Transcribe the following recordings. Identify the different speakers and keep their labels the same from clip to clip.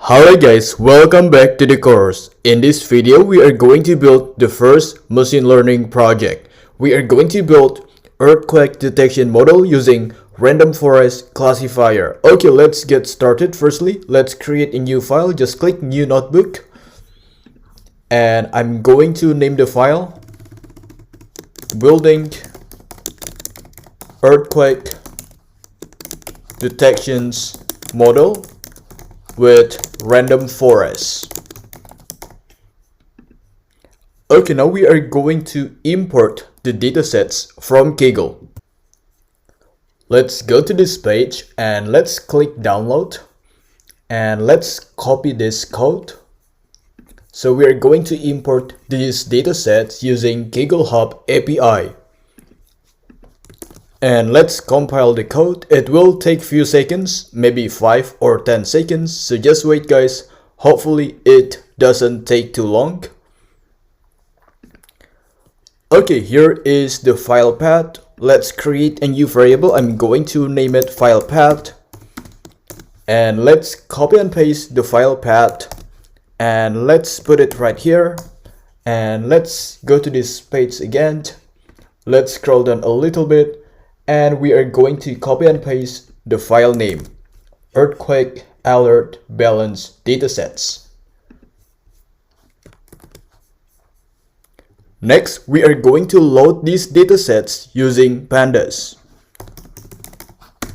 Speaker 1: Hello guys, welcome back to the course. In this video, we are going to build the first machine learning project. We are going to build earthquake detection model using random forest classifier. Okay, let's get started. Firstly, let's create a new file. Just click new notebook. And I'm going to name the file building earthquake detections model with random forest. Okay, now we are going to import the datasets from Kaggle. Let's go to this page and let's click download and let's copy this code. So we are going to import these datasets using Kaggle Hub API. And let's compile the code. It will take few seconds, maybe 5 or 10 seconds. So just wait guys. Hopefully it doesn't take too long. Okay, here is the file path. Let's create a new variable. I'm going to name it file path. And let's copy and paste the file path. And let's put it right here. And let's go to this page again. Let's scroll down a little bit. And we are going to copy and paste the file name, earthquake alert balance datasets. Next, we are going to load these datasets using pandas.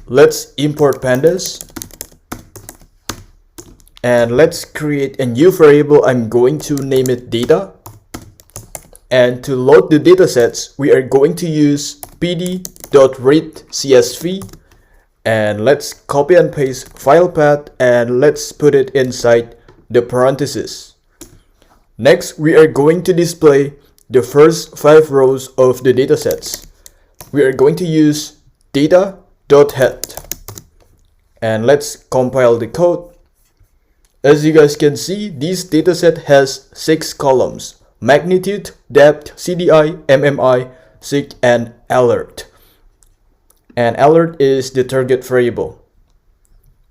Speaker 1: Let's import pandas. And let's create a new variable. I'm going to name it data. And to load the datasets, we are going to use pd.readcsv, and let's copy and paste file path and let's put it inside the parentheses. Next, we are going to display the first 5 rows of the datasets. We are going to use data.head, and let's compile the code. As you guys can see, this dataset has 6 columns: magnitude, depth, CDI, MMI, SIG, and alert. And alert is the target variable.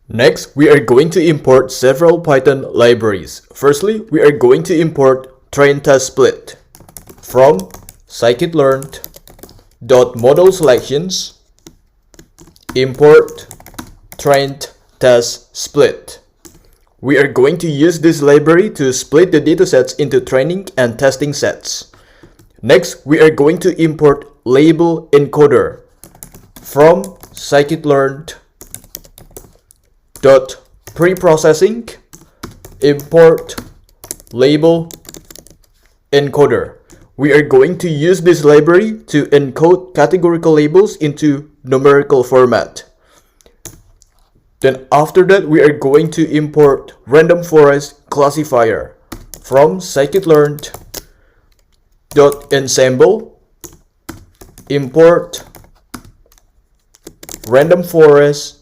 Speaker 1: Next, we are going to import several Python libraries. Firstly, we are going to import train test split from scikit-learn.model selections import trained test split. We are going to use this library to split the datasets into training and testing sets. Next, we are going to import label encoder from scikit-learn.preprocessing import label encoder. We are going to use this library to encode categorical labels into numerical format. Then after that, we are going to import random forest classifier from scikit-learn.ensemble import random forest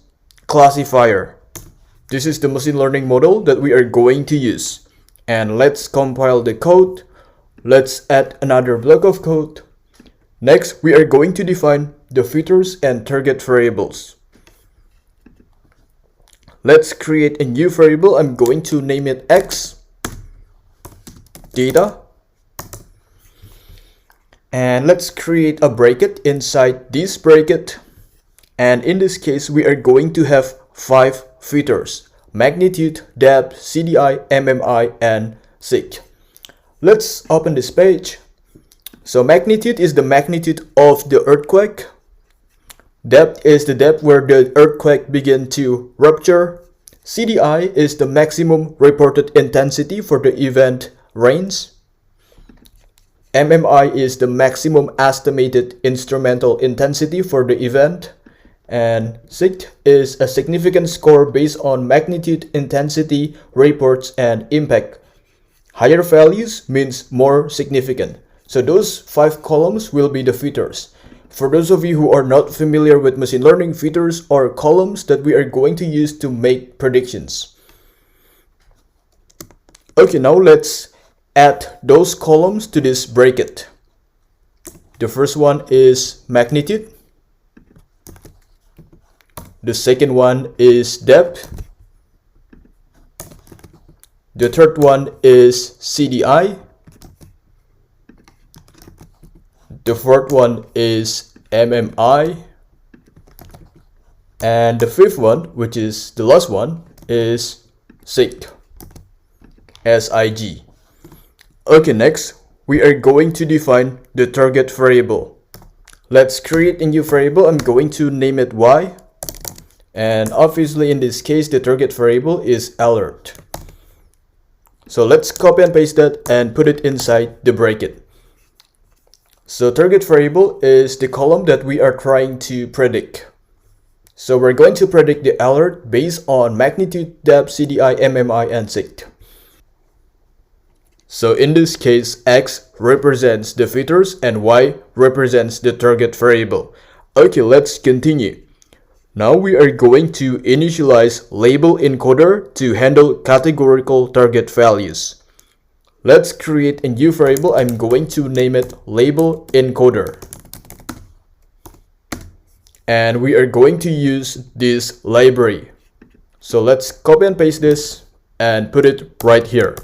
Speaker 1: classifier. This is the machine learning model that we are going to use. And let's compile the code. Let's add another block of code. Next, we are going to define the features and target variables. Let's create a new variable. I'm going to name it x data. And let's create a bracket inside this bracket. And in this case, we are going to have 5 features: magnitude, depth, CDI, MMI, and SIG. Let's open this page. So magnitude is the magnitude of the earthquake. Depth is the depth where the earthquake began to rupture. CDI is the maximum reported intensity for the event range. MMI is the maximum estimated instrumental intensity for the event. And SIG is a significant score based on magnitude, intensity, reports, and impact. Higher values means more significant. So those 5 columns will be the features. For those of you who are not familiar with machine learning, features are columns that we are going to use to make predictions. Okay, now let's add those columns to this bracket. The first one is magnitude. The second one is depth. The third one is CDI. The fourth one is MMI. And the fifth one, which is the last one, is SIG. SIG. Okay, next, we are going to define the target variable. Let's create a new variable. I'm going to name it Y. And obviously in this case, the target variable is alert. So let's copy and paste that and put it inside the bracket. So target variable is the column that we are trying to predict. So we're going to predict the alert based on magnitude, depth, CDI, MMI, and SIG. So in this case, X represents the features and Y represents the target variable. Okay, let's continue. Now we are going to initialize label encoder to handle categorical target values. Let's create a new variable. I'm going to name it label encoder. And we are going to use this library. So let's copy and paste this and put it right here.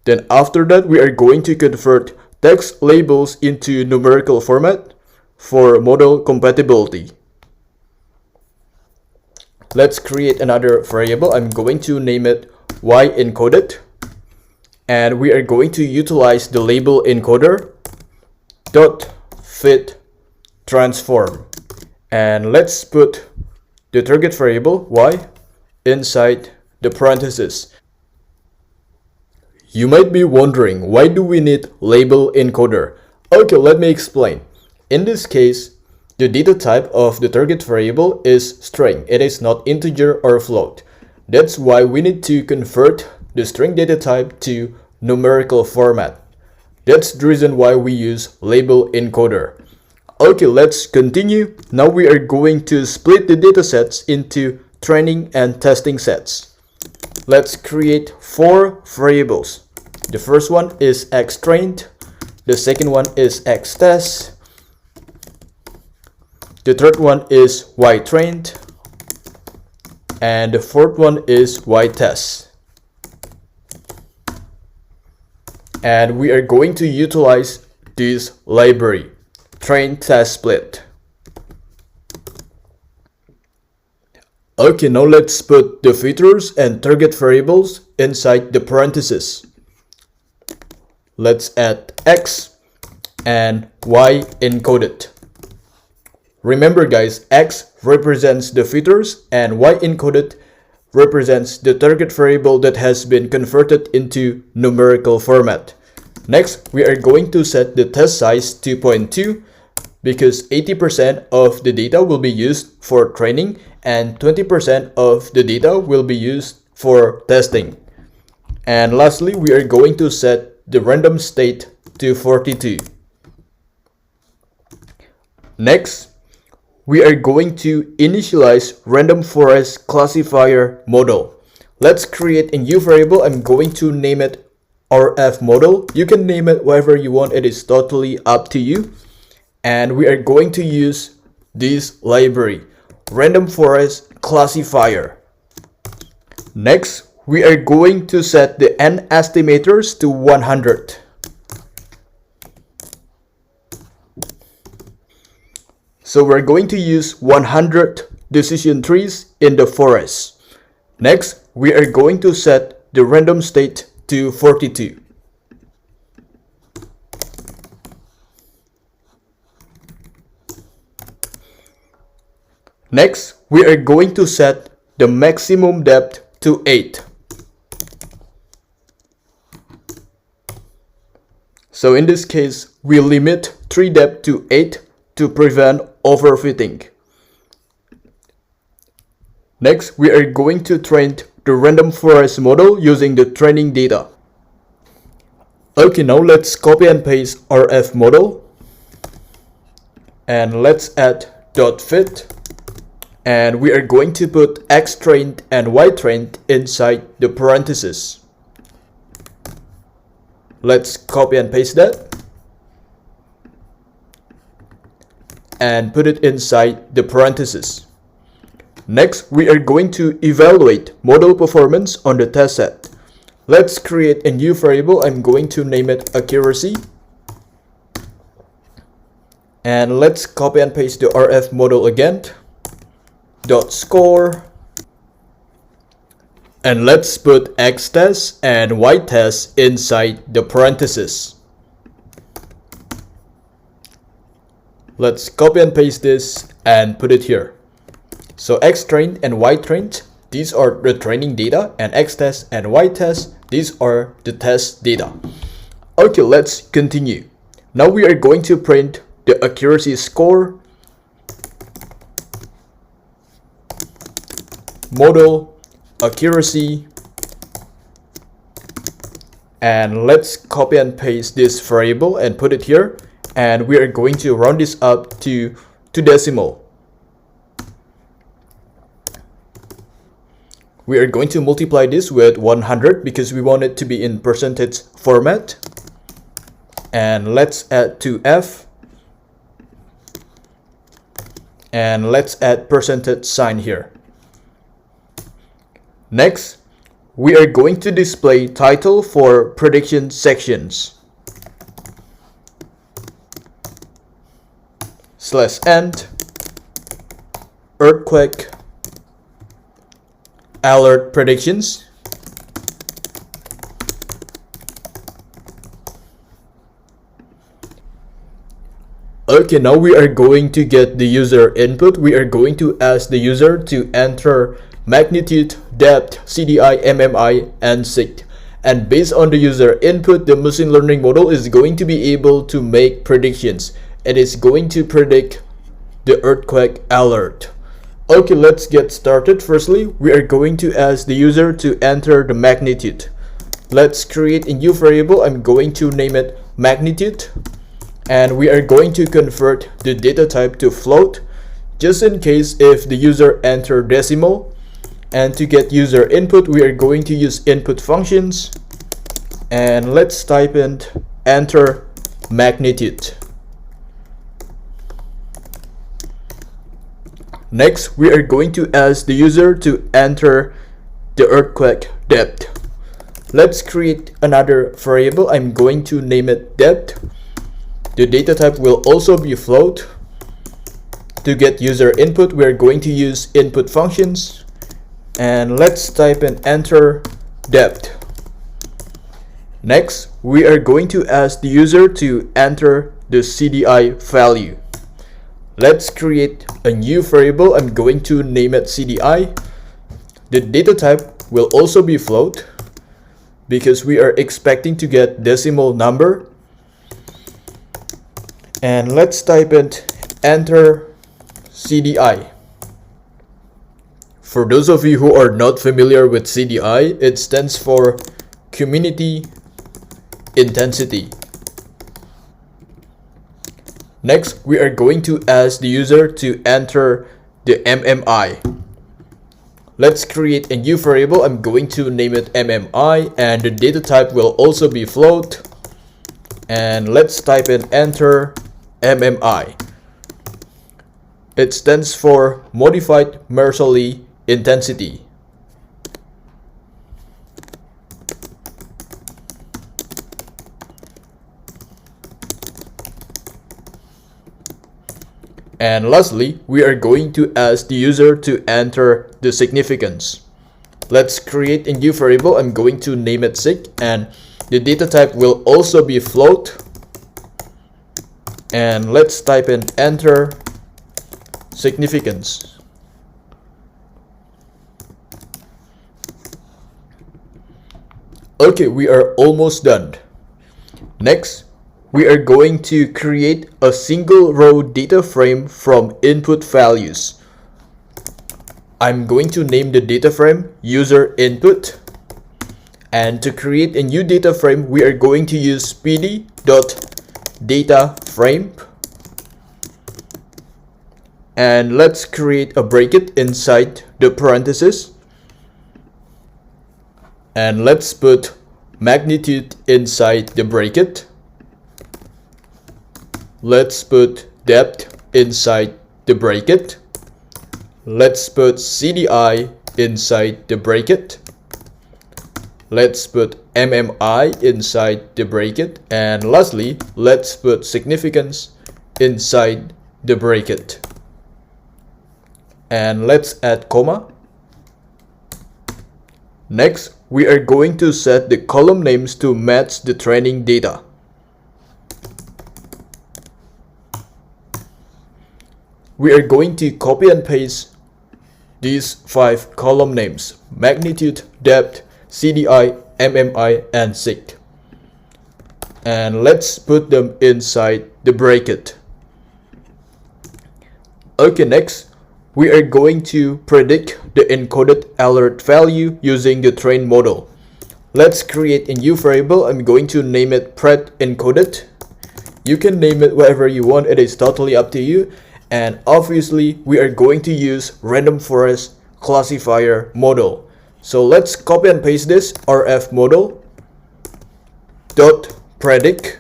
Speaker 1: Then after that, we are going to convert text labels into numerical format for model compatibility. Let's create another variable. I'm going to name it Y encoded. And we are going to utilize the label encoder dot fit transform. And let's put the target variable Y inside the parentheses. You might be wondering, why do we need label encoder? Okay, let me explain. In this case, the data type of the target variable is string. It is not integer or float. That's why we need to convert the string data type to numerical format. That's the reason why we use label encoder. Okay, let's continue. Now we are going to split the datasets into training and testing sets. Let's create 4 variables. The first one is xTrained. The second one is xTest. The third one is yTrained. And the fourth one is yTest. And we are going to utilize this library, train test split. Okay, now let's put the features and target variables inside the parentheses. Let's add X and Y encoded. Remember guys, X represents the features and Y encoded represents the target variable that has been converted into numerical format. Next, we are going to set the test size 2.2 because 80% of the data will be used for training and 20% of the data will be used for testing. And lastly, we are going to set the random state to 42. Next, we are going to initialize random forest classifier model. Let's create a new variable. I'm going to name it RF model. You can name it whatever you want. It is totally up to you. And we are going to use this library, random forest classifier. Next, we are going to set the N estimators to 100. So we're going to use 100 decision trees in the forest. Next, we are going to set the random state to 42. Next, we are going to set the maximum depth to 8. So in this case, we limit tree depth to 8 to prevent overfitting. Next, we are going to train the random forest model using the training data. Okay, now let's copy and paste RF model. And let's add .fit. And we are going to put xTrained and yTrained inside the parentheses. Let's copy and paste that. And put it inside the parentheses. Next, we are going to evaluate model performance on the test set. Let's create a new variable. I'm going to name it accuracy. And let's copy and paste the RF model again. Dot score. And let's put X test and Y test inside the parentheses. Let's copy and paste this and put it here. So X trained and Y trained, these are the training data, and X test and Y test, these are the test data. Okay, let's continue. Now we are going to print the accuracy score, model, accuracy, and let's copy and paste this variable and put it here, and we are going to round this up to decimal. We are going to multiply this with 100 because we want it to be in percentage format, and let's add 2F, and let's add percentage sign here. Next, we are going to display title for prediction sections. /end earthquake alert predictions. Okay, now we are going to get the user input. We are going to ask the user to enter magnitude, depth, CDI, MMI, and SIG. And based on the user input, the machine learning model is going to be able to make predictions. It is going to predict the earthquake alert. Okay, let's get started. Firstly, we are going to ask the user to enter the magnitude. Let's create a new variable. I'm going to name it magnitude. And we are going to convert the data type to float, just in case if the user enter decimal. And to get user input, we are going to use input functions. And let's type in enter magnitude. Next, we are going to ask the user to enter the earthquake depth. Let's create another variable. I'm going to name it depth. The data type will also be float. To get user input, we are going to use input functions. And let's type in enter depth. Next, we are going to ask the user to enter the CDI value. Let's create a new variable. I'm going to name it CDI. The data type will also be float because we are expecting to get decimal number. And let's type in enter CDI. For those of you who are not familiar with CDI, it stands for community intensity. Next, we are going to ask the user to enter the MMI. Let's create a new variable. I'm going to name it MMI, and the data type will also be float. And let's type in enter MMI. It stands for modified Mercalli intensity. And lastly, we are going to ask the user to enter the significance. Let's create a new variable. I'm going to name it SIG, and the data type will also be float. And let's type in enter significance. Okay, we are almost done. Next, we are going to create a single row data frame from input values. I'm going to name the data frame user input. And to create a new data frame, we are going to use pd.dataframe. And let's create a bracket inside the parentheses. And let's put magnitude inside the bracket. Let's put depth inside the bracket. Let's put CDI inside the bracket. let's put MMI inside the bracket, and lastly, let's put significance inside the bracket. And let's add comma. Next, we are going to set the column names to match the training data. We are going to copy and paste these 5 column names: magnitude, depth, CDI, MMI, and sig. And let's put them inside the bracket. Okay, next, we are going to predict the encoded alert value using the train model. Let's create a new variable. I'm going to name it pred encoded. You can name it whatever you want, it is totally up to you. And obviously, we are going to use random forest classifier model. So let's copy and paste this rf model dot predict,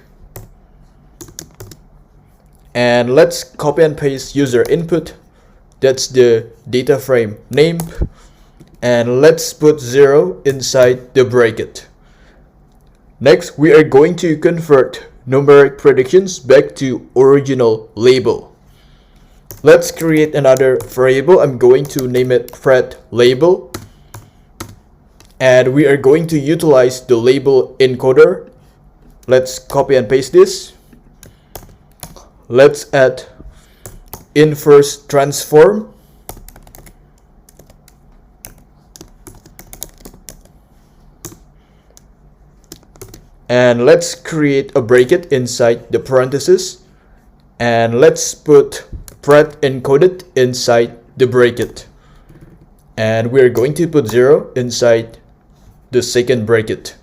Speaker 1: and let's copy and paste user input. That's the data frame name, and let's put 0 inside the bracket. Next, we are going to convert numeric predictions back to original label. Let's create another variable. I'm going to name it pred label, and we are going to utilize the label encoder. Let's copy and paste this. Let's add inverse transform, and let's create a bracket inside the parentheses, and let's put pred encoded inside the bracket, and we're going to put 0 inside the second bracket.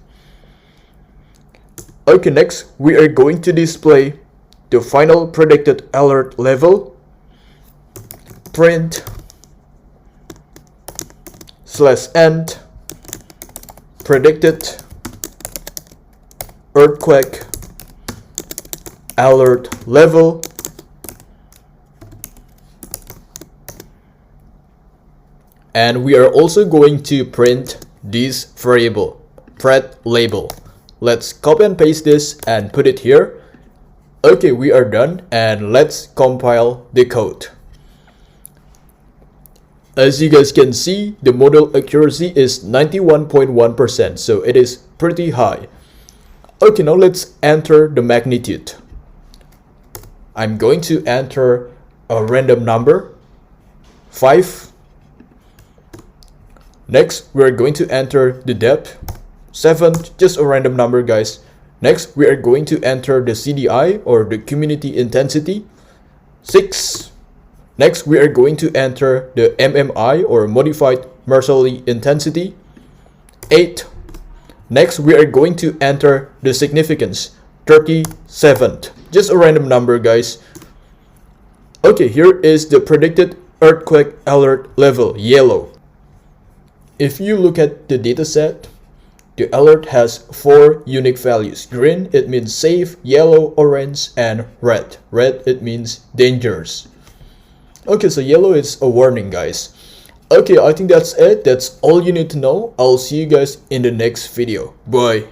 Speaker 1: Okay, next we are going to display the final predicted alert level. Print /end predicted earthquake alert level, and we are also going to print this variable pred label. Let's copy and paste this and put it here. Okay, we are done, and let's compile the code. As you guys can see, the model accuracy is 91.1%, so it is pretty high. Okay, now let's enter the magnitude. I'm going to enter a random number, 5. Next, we're going to enter the depth, 7, just a random number, guys. Next, we are going to enter the CDI, or the community intensity, 6. Next, we are going to enter the MMI, or modified Mercalli intensity, 8. Next, we are going to enter the significance, 37. Just a random number, guys. Okay, here is the predicted earthquake alert level, yellow. If you look at the dataset, the alert has 4 unique values. Green, it means safe; yellow, orange, and red. Red, it means dangerous. Okay, so yellow is a warning, guys. Okay, I think that's it. That's all you need to know. I'll see you guys in the next video. Bye.